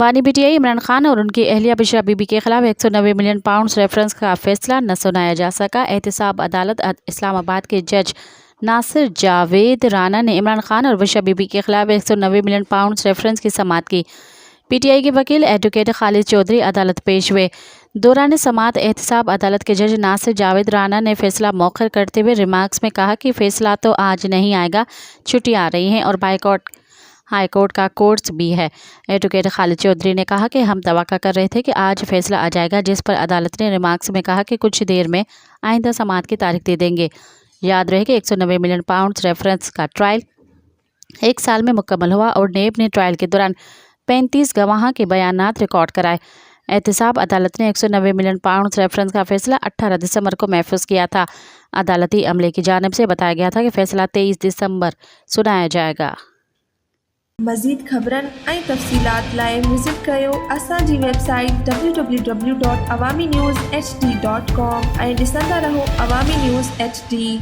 बानी पीटीआई इमरान खान और उनकी अहलिया बिशरा बीबी के खिलाफ 190 मिलियन पाउंड रेफरेंस का फैसला न सुनाया जा सका। एहतसाब अदालत इस्लामाबाद के जज नासिर जावेद राना ने इमरान खान और बिशरा बीबी के खिलाफ 190 मिलियन पाउंड रेफरेंस की समाअत की। पीटीआई के वकील एडवोकेट खालिद चौधरी अदालत पेश हुए। दौरान समाअत एहतसाब अदालत के जज नासिर जावेद राना ने फैसला मौखर करते हुए रिमार्क्स में कहा कि फैसला तो आज नहीं आएगा, छुट्टी आ रही हैं और हाई कोर्ट का कोर्स भी है। एडवोकेट खालिद चौधरी ने कहा कि हम तवक्का कर रहे थे कि आज फैसला आ जाएगा, जिस पर अदालत ने रिमार्क्स में कहा कि कुछ देर में आइंदा समाअत की तारीख दे देंगे। याद रहे कि 190 मिलियन पाउंड रेफरेंस का ट्रायल 1 साल में मुकम्मल हुआ और नेब ने ट्रायल के दौरान 35 गवाह के बयानात रिकॉर्ड कराए। एहतसाब अदालत ने 190 मिलियन पाउंड रेफरेंस का फैसला 18 दिसंबर को महफूज किया था। अदालती अमले की जानिब से बताया गया था कि फैसला 23 दिसंबर सुनाया जाएगा। मज़ीद ख़बरन ऐं तफ़सीलात लाइ विज़िट कयो असांजी वेबसाइट www.awamiNewsHD.com ऐं ॾिसंदा रहो अवामी न्यूज़ HD।